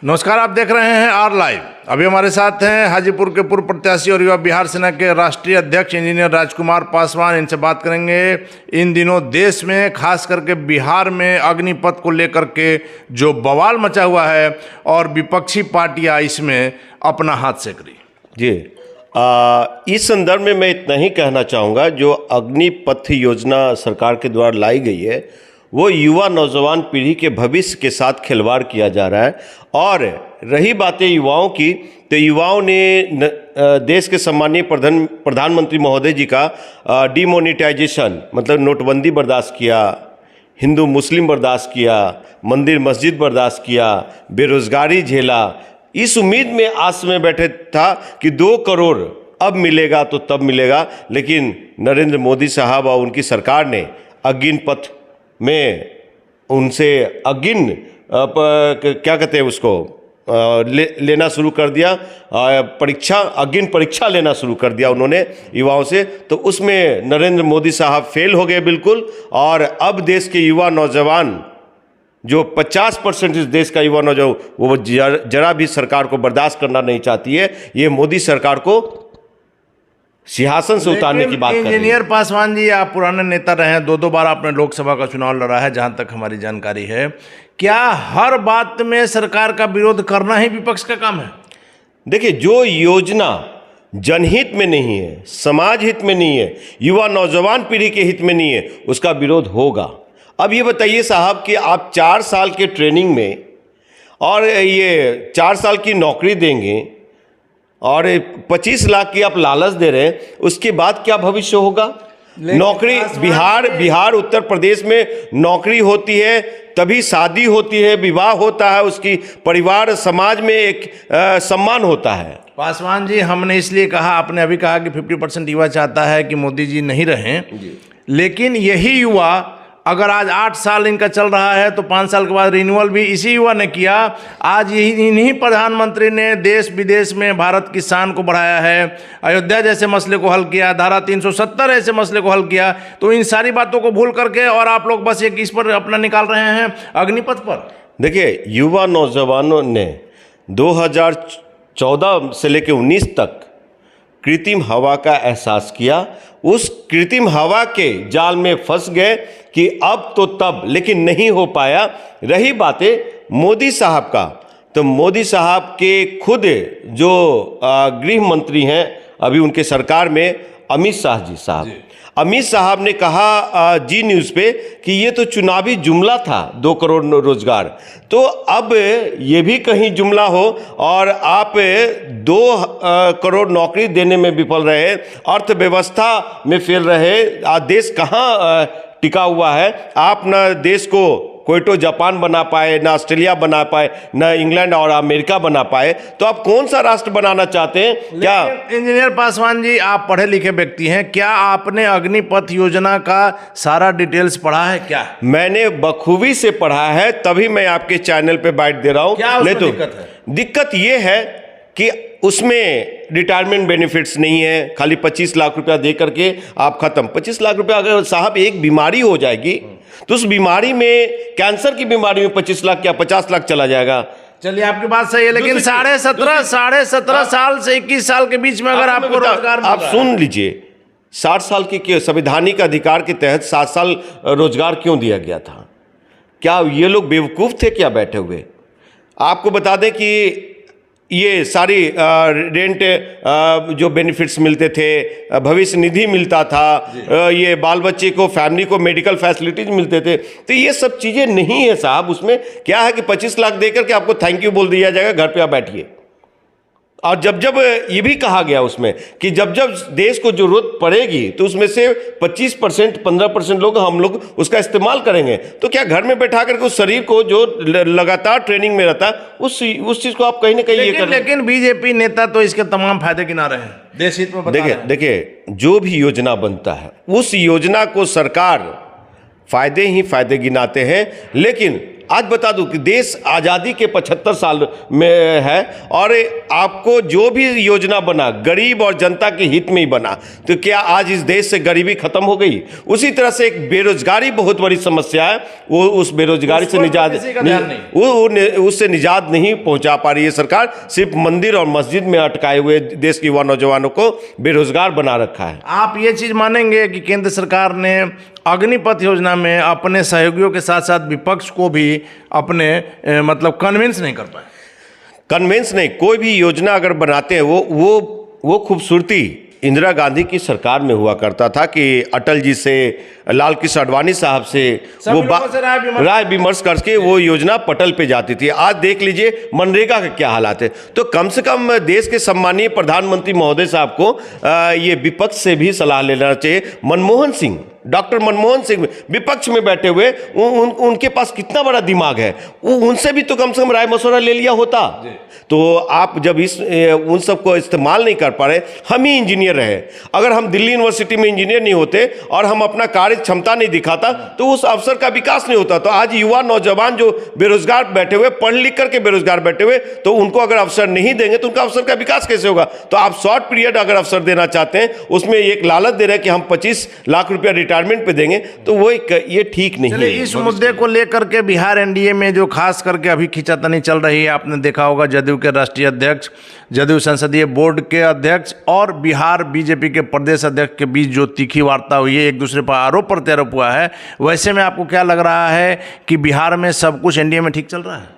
नमस्कार, आप देख रहे हैं आर लाइव। अभी हमारे साथ हैं हाजीपुर के पूर्व प्रत्याशी और युवा बिहार सेना के राष्ट्रीय अध्यक्ष इंजीनियर राजकुमार पासवान। इनसे बात करेंगे इन दिनों देश में, खास करके बिहार में अग्निपथ को लेकर के जो बवाल मचा हुआ है और विपक्षी पार्टियां इसमें अपना हाथ सेक रही। जी, इस संदर्भ में मैं इतना ही कहना चाहूँगा, जो अग्निपथ योजना सरकार के द्वारा लाई गई है वो युवा नौजवान पीढ़ी के भविष्य के साथ खिलवाड़ किया जा रहा है। और रही बातें युवाओं की, तो युवाओं ने देश के सम्मानीय प्रधानमंत्री महोदय जी का डिमोनेटाइजेशन मतलब नोटबंदी बर्दाश्त किया, हिंदू मुस्लिम बर्दाश्त किया, मंदिर मस्जिद बर्दाश्त किया, बेरोजगारी झेला। इस उम्मीद में आस में बैठे था कि 2 करोड़ अब मिलेगा तो तब मिलेगा, लेकिन नरेंद्र मोदी साहब और उनकी सरकार ने अग्निपथ में उनसे क्या कहते हैं उसको लेना शुरू कर दिया, अग्नि परीक्षा लेना शुरू कर दिया उन्होंने युवाओं से। तो उसमें नरेंद्र मोदी साहब फेल हो गए बिल्कुल। और अब देश के युवा नौजवान जो 50% इस देश का युवा नौजवान वो जरा भी सरकार को बर्दाश्त करना नहीं चाहती है। ये मोदी सरकार को सिंहासन से उतारने की बात कर रही है। इंजीनियर पासवान जी, आप पुराने नेता रहे हैं, 2 बार आपने लोकसभा का चुनाव लड़ा है, जहां तक हमारी जानकारी है। क्या हर बात में सरकार का विरोध करना ही विपक्ष का काम है? देखिए, जो योजना जनहित में नहीं है, समाज हित में नहीं है, युवा नौजवान पीढ़ी के हित में नहीं है, उसका विरोध होगा। अब ये बताइए साहब कि आप 4 साल के ट्रेनिंग में और ये 4 साल की नौकरी देंगे और 25 लाख की आप लालच दे रहे हैं, उसके बाद क्या भविष्य होगा? नौकरी बिहार उत्तर प्रदेश में नौकरी होती है तभी शादी होती है, विवाह होता है, उसकी परिवार समाज में एक सम्मान होता है। पासवान जी, हमने इसलिए कहा, आपने अभी कहा कि 50% युवा चाहता है कि मोदी जी नहीं रहें, लेकिन यही युवा अगर आज 8 साल इनका चल रहा है तो 5 साल के बाद रिन्यूअल भी इसी युवा ने किया। आज इन्हीं प्रधानमंत्री ने देश विदेश में भारत की शान को बढ़ाया है, अयोध्या जैसे मसले को हल किया, धारा 370 ऐसे मसले को हल किया। तो इन सारी बातों को भूल करके और आप लोग बस एक इस पर अपना निकाल रहे हैं अग्निपथ पर। देखिए, युवा नौजवानों ने 2014 से लेकर 19 तक कृत्रिम हवा का एहसास किया। उस कृत्रिम हवा के जाल में फंस गए कि अब तो तब, लेकिन नहीं हो पाया। रही बातें मोदी साहब का, तो मोदी साहब के खुद जो गृह मंत्री हैं अभी उनके सरकार में, अमित शाह जी साहब, अमित साहब ने कहा जी न्यूज़ पे कि ये तो चुनावी जुमला था 2 करोड़ रोजगार। तो अब ये भी कहीं जुमला हो और आप 2 करोड़ नौकरी देने में विफल रहे, अर्थव्यवस्था में फेल रहे। आज देश कहाँ टिका हुआ है? आप न देश को कोई जापान बना पाए, ना ऑस्ट्रेलिया बना पाए, ना इंग्लैंड और अमेरिका बना पाए, तो आप कौन सा राष्ट्र बनाना चाहते हैं? क्या इंजीनियर पासवान जी, आप पढ़े लिखे व्यक्ति हैं, क्या आपने अग्निपथ योजना का सारा डिटेल्स पढ़ा है? क्या मैंने बखूबी से पढ़ा है, तभी मैं आपके चैनल पे बाइट दे रहा हूं। क्या नहीं तो दिक्कत है? दिक्कत ये है कि उसमें रिटायरमेंट बेनिफिट्स नहीं है, खाली 25 लाख रुपया दे करके आप खत्म। 25 लाख रुपया अगर साहब एक बीमारी हो जाएगी तो उस बीमारी में, कैंसर की बीमारी में 25 लाख क्या 50 लाख चला जाएगा। चलिए, आपकी बात सही है, लेकिन 17.5 साल से 21 साल के बीच में अगर आपको रोजगार, आप सुन लीजिए, 60 साल की संवैधानिक अधिकार के तहत 7 साल रोजगार क्यों दिया गया था? क्या ये लोग बेवकूफ थे क्या बैठे हुए? आपको बता दें कि ये सारी रेंट जो बेनिफिट्स मिलते थे, भविष्य निधि मिलता था, ये बाल बच्चे को, फैमिली को मेडिकल फैसिलिटीज मिलते थे, तो ये सब चीज़ें नहीं है साहब। उसमें क्या है कि 25 लाख देकर के आपको थैंक यू बोल दिया जाएगा, घर पे आप बैठिए। और जब ये भी कहा गया उसमें कि जब देश को जरूरत पड़ेगी तो उसमें से 25% 15% लोग हम लोग उसका इस्तेमाल करेंगे। तो क्या घर में बैठा करके उस शरीर को जो लगातार ट्रेनिंग में रहता है उस चीज को आप कहीं ना कहीं ये कर, लेकिन बीजेपी नेता तो इसके तमाम फायदे गिना रहे हैं, देश हित में। देखिए, जो भी योजना बनता है उस योजना को सरकार फायदे ही फायदे गिनाते हैं, लेकिन आज बता दूं कि देश आज़ादी के 75 साल में है और आपको जो भी योजना बना गरीब और जनता के हित में ही बना। तो क्या आज इस देश से गरीबी खत्म हो गई? उसी तरह से एक बेरोजगारी बहुत बड़ी समस्या है, वो उस बेरोजगारी से निजात उससे निजात नहीं पहुंचा पा रही है सरकार। सिर्फ मंदिर और मस्जिद में अटकाए हुए देश के युवा नौजवानों को बेरोजगार बना रखा है। आप ये चीज मानेंगे कि केंद्र सरकार ने अग्निपथ योजना में अपने सहयोगियों के साथ साथ विपक्ष को भी अपने मतलब कन्विंस नहीं कर पाए? कन्विंस नहीं, कोई भी योजना अगर बनाते हैं वो खूबसूरती इंदिरा गांधी की सरकार में हुआ करता था कि अटल जी से, लाल कृष्ण आडवाणी साहब से वो राय विमर्श करके वो योजना पटल पे जाती थी। आज देख लीजिए मनरेगा के क्या हालात है। तो कम से कम देश के सम्मानीय प्रधानमंत्री महोदय साहब को ये विपक्ष से भी सलाह लेना चाहिए। मनमोहन सिंह, डॉक्टर मनमोहन सिंह विपक्ष में बैठे हुए, उनके पास कितना बड़ा दिमाग है, उनसे भी तो कम से कम राय मशवरा ले लिया होता। तो आप जब उन सब को इस्तेमाल नहीं कर पा रहे, हम ही इंजीनियर रहे, अगर हम दिल्ली यूनिवर्सिटी में इंजीनियर नहीं होते और हम अपना कार्य क्षमता नहीं दिखाता तो उस अवसर का विकास नहीं होता। तो आज युवा नौजवान जो बेरोजगार बैठे हुए, पढ़ लिख करके बेरोजगार बैठे हुए, तो उनको अगर अवसर नहीं देंगे तो उनका अवसर का विकास कैसे होगा? तो आप शॉर्ट पीरियड अगर अवसर देना चाहते हैं, उसमें एक लालच दे रहे हैं कि हम 25 लाख रुपया रिटायरमेंट पे देंगे, तो वो ये ठीक नहीं है। इस मुद्दे को लेकर के बिहार एनडीए में जो खास करके अभी खींचातानी चल रही है, आपने देखा होगा जदयू के राष्ट्रीय अध्यक्ष, जदयू संसदीय बोर्ड के अध्यक्ष और बिहार बीजेपी के प्रदेश अध्यक्ष के बीच जो तीखी वार्ता हुई है, एक दूसरे पर आरोप प्रत्यारोप हुआ है, वैसे में आपको क्या लग रहा है कि बिहार में सब कुछ एनडीए में ठीक चल रहा है?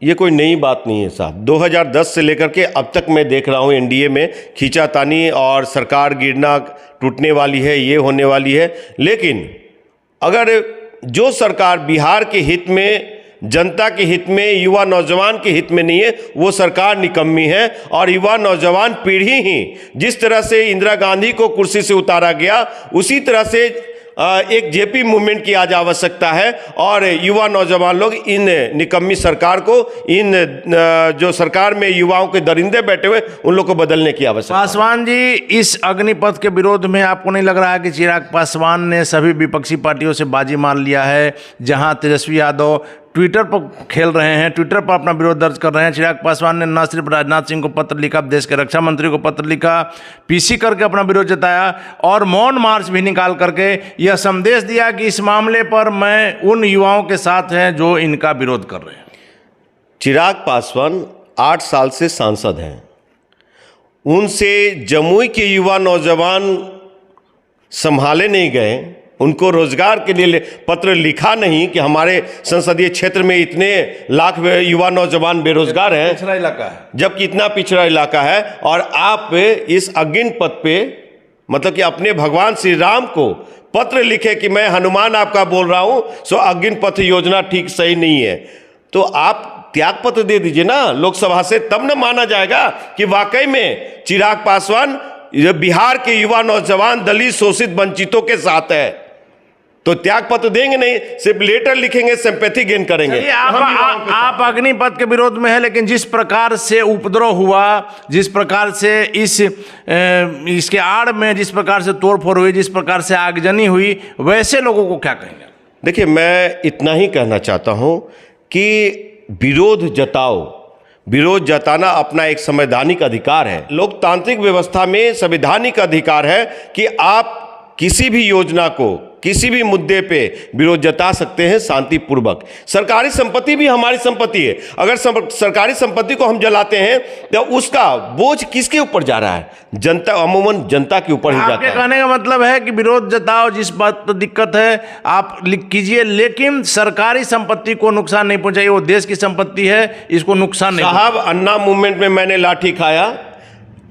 ये कोई नई बात नहीं है साहब। 2010 से लेकर के अब तक मैं देख रहा हूँ एनडीए में खींचातानी और सरकार गिरना, टूटने वाली है, ये होने वाली है। लेकिन अगर जो सरकार बिहार के हित में, जनता के हित में, युवा नौजवान के हित में नहीं है, वो सरकार निकम्मी है। और युवा नौजवान पीढ़ी ही जिस तरह से इंदिरा गांधी को कुर्सी से उतारा गया, उसी तरह से एक जेपी मूवमेंट की आज आवश्यकता है। और युवा नौजवान लोग इन निकम्मी सरकार को, इन जो सरकार में युवाओं के दरिंदे बैठे हुए, उन लोग को बदलने की आवश्यकता है। पासवान जी, इस अग्निपथ के विरोध में आपको नहीं लग रहा है कि चिराग पासवान ने सभी विपक्षी पार्टियों से बाजी मार लिया है? जहां तेजस्वी यादव ट्विटर पर खेल रहे हैं, ट्विटर पर अपना विरोध दर्ज कर रहे हैं, चिराग पासवान ने न सिर्फ राजनाथ सिंह को पत्र लिखा, देश के रक्षा मंत्री को पत्र लिखा, पीसी करके अपना विरोध जताया और मौन मार्च भी निकाल करके यह संदेश दिया कि इस मामले पर मैं उन युवाओं के साथ हैं जो इनका विरोध कर रहे हैं। चिराग पासवान 8 साल से सांसद हैं। उनसे जमुई के युवा नौजवान संभाले नहीं गए, उनको रोजगार के लिए पत्र लिखा नहीं कि हमारे संसदीय क्षेत्र में इतने लाख युवा नौजवान बेरोजगार हैं, पिछड़ा इलाका है, जबकि इतना पिछड़ा इलाका है। और आप इस अग्निपथ पे, मतलब कि अपने भगवान श्री राम को पत्र लिखे कि मैं हनुमान आपका बोल रहा हूं, सो अग्निपथ योजना ठीक सही नहीं है, तो आप त्याग पत्र दे दीजिए ना लोकसभा से, तब न माना जाएगा कि वाकई में चिराग पासवान बिहार के युवा नौजवान, दलित, शोषित, वंचितों के साथ है। तो त्याग पत्र देंगे नहीं, सिर्फ लेटर लिखेंगे, सिंपैथी गेन करेंगे। आप अग्निपथ के विरोध में है, लेकिन जिस प्रकार से उपद्रव हुआ, जिस प्रकार से इसके आड़ में जिस प्रकार से तोड़फोड़ हुई, जिस प्रकार से आगजनी हुई, वैसे लोगों को क्या कहेंगे? देखिए, मैं इतना ही कहना चाहता हूं कि विरोध जताओ, विरोध जताना अपना एक संवैधानिक अधिकार है। लोकतांत्रिक व्यवस्था में संवैधानिक अधिकार है कि आप किसी भी योजना को, किसी भी मुद्दे पे विरोध जता सकते हैं शांतिपूर्वक। सरकारी संपत्ति भी हमारी संपत्ति है। अगर सरकारी संपत्ति को हम जलाते हैं तो उसका बोझ किसके ऊपर जा रहा है? जनता, अमूमन जनता के ऊपर ही जाता है। आपके कहने का मतलब है कि विरोध जताओ, जिस बात पर दिक्कत है आप लिख कीजिए, लेकिन सरकारी संपत्ति को नुकसान नहीं पहुंचाइए, वो देश की संपत्ति है, इसको नुकसान नहीं। साहब, अन्ना मूवमेंट में मैंने लाठी खाया,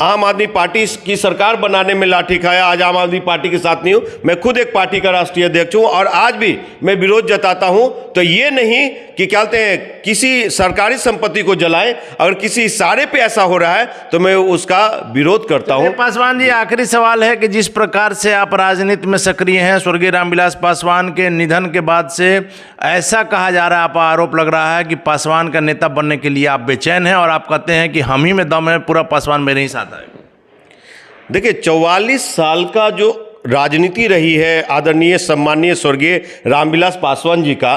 आम आदमी पार्टी की सरकार बनाने में लाठी खाया, आज आम आदमी पार्टी के साथ नहीं हूं, मैं खुद एक पार्टी का राष्ट्रीय अध्यक्ष हूं और आज भी मैं विरोध जताता हूं। तो ये नहीं कि क्या कहते हैं किसी सरकारी संपत्ति को जलाएं, अगर किसी इशारे पे ऐसा हो रहा है तो मैं उसका विरोध करता हूं। पासवान जी, आखिरी सवाल है कि जिस प्रकार से आप राजनीति में सक्रिय हैं, स्वर्गीय रामविलास पासवान के निधन के बाद से ऐसा कहा जा रहा है, आप आरोप लग रहा है कि पासवान का नेता बनने के लिए आप बेचैन हैं और आप कहते हैं कि हम ही में दम है, पूरा पासवान मेरे ही साथ है। देखिए, 44 साल का जो राजनीति रही है आदरणीय सम्मानीय स्वर्गीय रामविलास पासवान जी का,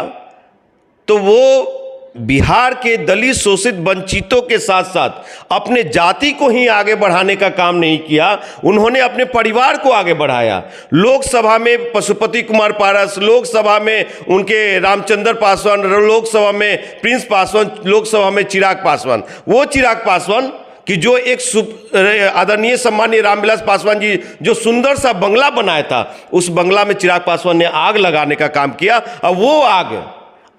तो वो बिहार के दलित शोषित वंचितों के साथ साथ अपने जाति को ही आगे बढ़ाने का काम नहीं किया, उन्होंने अपने परिवार को आगे बढ़ाया। लोकसभा में पशुपति कुमार पारस, लोकसभा में उनके रामचंद्र पासवान, लोकसभा में प्रिंस पासवान, लोकसभा में चिराग पासवान। वो चिराग पासवान कि जो एक आदरणीय सम्मानीय रामविलास पासवान जी जो सुंदर सा बंगला बनाया था, उस बंगला में चिराग पासवान ने आग लगाने का काम किया और वो आग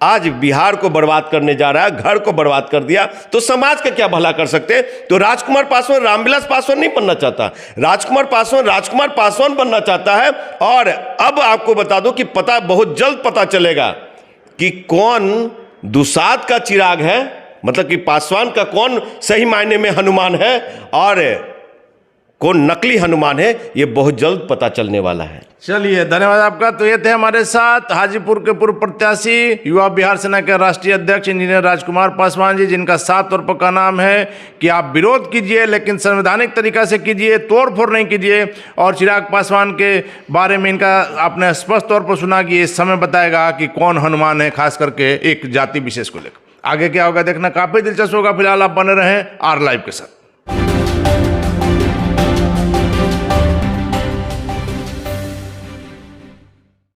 आज बिहार को बर्बाद करने जा रहा है, घर को बर्बाद कर दिया। तो समाज का क्या भला कर सकते हैं? तो राजकुमार पासवान रामविलास पासवान नहीं बनना चाहता, राजकुमार पासवान बनना चाहता है। और अब आपको बता दो कि बहुत जल्द पता चलेगा कि कौन दुसाध का चिराग है, मतलब कि पासवान का कौन सही मायने में हनुमान है और कौन नकली हनुमान है, ये बहुत जल्द पता चलने वाला है। चलिए, धन्यवाद आपका। तो ये थे हमारे साथ हाजीपुर के पूर्व प्रत्याशी युवा बिहार सेना के राष्ट्रीय अध्यक्ष इंजीनियर राजकुमार पासवान जी, जिनका साफ तौर पर का नाम है कि आप विरोध कीजिए लेकिन संवैधानिक तरीका से कीजिए, तोड़ फोड़ नहीं कीजिए। और चिराग पासवान के बारे में इनका आपने स्पष्ट तौर पर सुना कि इस समय बताएगा कि कौन हनुमान है, खास करके एक जाति विशेष को लेकर। आगे क्या होगा देखना काफ़ी दिलचस्प होगा। फिलहाल आप बने रहें आर लाइव के साथ।